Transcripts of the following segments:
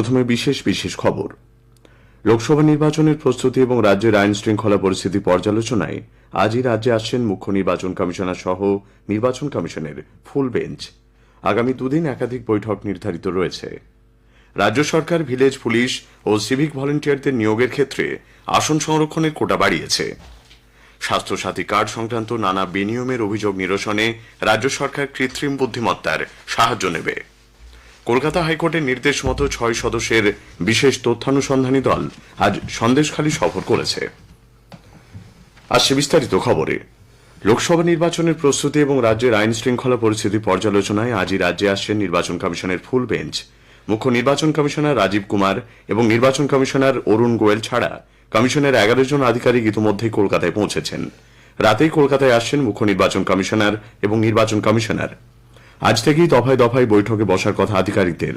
প্রথমে বিশেষ বিশেষ খবর। লোকসভা নির্বাচনের প্রস্তুতি এবং রাজ্যের আইন শৃঙ্খলা পরিস্থিতি পর্যালোচনায় আজই রাজ্যে আসছেন মুখ্য নির্বাচন কমিশনার সহ নির্বাচন কমিশনের ফুল বেঞ্চ। আগামী দুদিন একাধিক বৈঠক নির্ধারিত রয়েছে। রাজ্য সরকার ভিলেজ পুলিশ ও সিভিক ভলেন্টিয়ারদের নিয়োগের ক্ষেত্রে আসন সংরক্ষণের কোটা বাড়িয়েছে। স্বাস্থ্যসাথী কার্ড সংক্রান্ত নানা বিনিয়মের অভিযোগ নিরসনে রাজ্য সরকার কৃত্রিম বুদ্ধিমত্তার সাহায্য নেবে। কলকাতা হাইকোর্টের নির্দেশ মতো ৬ সদস্যের বিশেষ তথ্যানুসন্ধানী দল আজ সন্দেশখালী সফর করেছে। আসছে বিস্তারিত খবরে। লোকসভা নির্বাচনের প্রস্তুতি এবং রাজ্যের আইন শৃঙ্খলা পরিস্থিতি পর্যালোচনায় আজই রাজ্যে আসছেন নির্বাচন কমিশনের ফুল বেঞ্চ। মুখ্য নির্বাচন কমিশনার রাজীব কুমার এবং নির্বাচন কমিশনার অরুণ গোয়েল ছাড়া কমিশনের 11 জন আধিকারিক ইতিমধ্যেই কলকাতায় পৌঁছেছেন। রাতেই কলকাতায় আসছেন মুখ্য নির্বাচন কমিশনার এবং নির্বাচন কমিশনার। আজ থেকেই দফায় দফায় বৈঠকে বসার কথা আধিকারিকদের।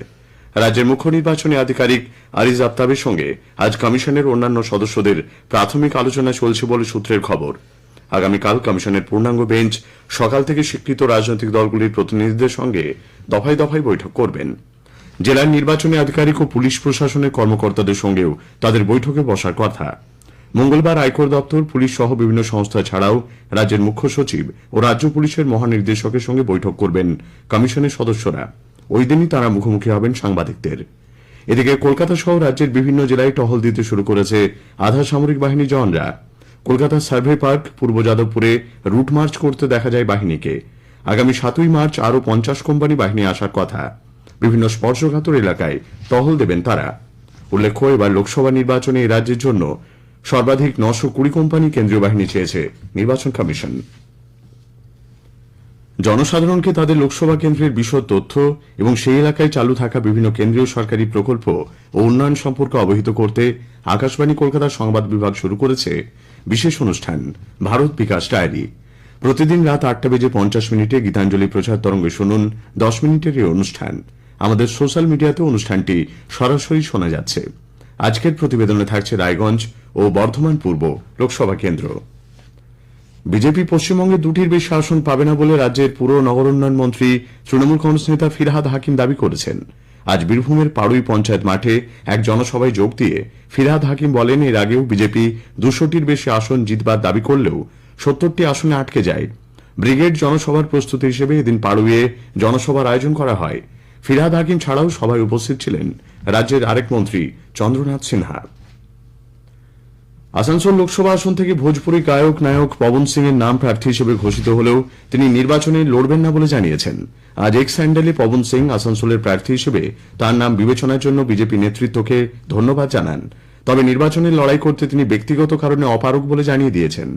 রাজ্যের মুখ্য নির্বাচনী আধিকারিক আরিজ আফতাবের সঙ্গে আজ কমিশনের অন্যান্য সদস্যদের প্রাথমিক আলোচনা চলছে বলে সূত্রের খবর। আগামীকাল কমিশনের পূর্ণাঙ্গ বেঞ্চ সকাল থেকে স্বীকৃত রাজনৈতিক দলগুলির প্রতিনিধিদের সঙ্গে দফায় দফায় বৈঠক করবেন। জেলার নির্বাচনী আধিকারিক ও পুলিশ প্রশাসনের কর্মকর্তাদের সঙ্গেও তাদের বৈঠকে বসার কথা। মঙ্গলবার আয়কর দপ্তর, পুলিশ সহ বিভিন্ন সংস্থা ছাড়াও রাজ্যের মুখ্য সচিব ও রাজ্য পুলিশের মহানির্দেশকের সঙ্গে বৈঠক করবেন কমিশনের সদস্যরা। ওই দিনই তাঁরা মুখোমুখি হবেন সাংবাদিকদের। এদিকে কলকাতা সহ রাজ্যের বিভিন্ন জেলায় টহল দিতে শুরু করেছে আধা সামরিক বাহিনী জওয়ানরা। কলকাতার সার্ভে পার্ক, পূর্ব যাদবপুরে রুট মার্চ করতে দেখা যায় বাহিনীকে। আগামী 7ই মার্চ আরও 50 কোম্পানি বাহিনী আসার কথা। বিভিন্ন স্পর্শকাতর এলাকায় টহল দেবেন তারা। উল্লেখ্য, এবার লোকসভা নির্বাচনে এই রাজ্যের জন্য সর্বাধিক 920 কোম্পানি কেন্দ্রীয় বাহিনী চেয়েছে নির্বাচন কমিশন। জনসাধারণকে তাদের লোকসভা কেন্দ্রের বিশদ তথ্য এবং সেই এলাকায় চালু থাকা বিভিন্ন কেন্দ্রীয় সরকারি প্রকল্প ও উন্নয়ন সম্পর্কে অবহিত করতে আকাশবাণী কলকাতার সংবাদ বিভাগ শুরু করেছে বিশেষ অনুষ্ঠান ভারত বিকাশ ডায়েরি। প্রতিদিন রাত 8:50 গীতাঞ্জলি প্রচার তরঙ্গে শুনুন 10 মিনিটের এই অনুষ্ঠান। আমাদের সোশ্যাল মিডিয়াতে অনুষ্ঠানটি সরাসরি শোনা যাচ্ছে। আজকের প্রতিবেদনে থাকছে রায়গঞ্জ ও বর্ধমান পূর্ব লোকসভা কেন্দ্র। বিজেপি পশ্চিমবঙ্গে 2টির বেশি আসন পাবে না বলে রাজ্যের পুর নগরোন্নয়ন মন্ত্রী তৃণমূল কংগ্রেস নেতা ফিরহাদ হাকিম দাবি করেছেন। আজ বীরভূমের পাড়ুই পঞ্চায়েত মাঠে এক জনসভায় যোগ দিয়ে ফিরহাদ হাকিম বলেন, এর আগেও বিজেপি 200টির বেশি আসন জিতবার দাবি করলেও 70টি আসনে আটকে যায়। ব্রিগেড জনসভার প্রস্তুতি হিসেবে এদিন পাড়ুইয়ে জনসভার আয়োজন করা হয়। ফিরহাদ হাকিম ছাড়াও সভায় উপস্থিত ছিলেন রাজ্যের আরেক মন্ত্রী চন্দ্রনাথ সিনহা। আসানসোল লোকসভা আসন থেকে ভোজপুরি গায়ক নায়ক পবন সিং এর নাম প্রার্থী হিসেবে ঘোষিত হলেও তিনি নির্বাচনে লড়বেন না বলে জানিয়েছেন। আজ এক্স হ্যান্ডেলে পবন সিং আসানসোলের প্রার্থী হিসেবে তার নাম বিবেচনার জন্য বিজেপি নেতৃত্বকে ধন্যবাদ জানান। তবে নির্বাচনের লড়াই করতে তিনি ব্যক্তিগত কারণে অপারগ বলে জানিয়ে দিয়েছেন।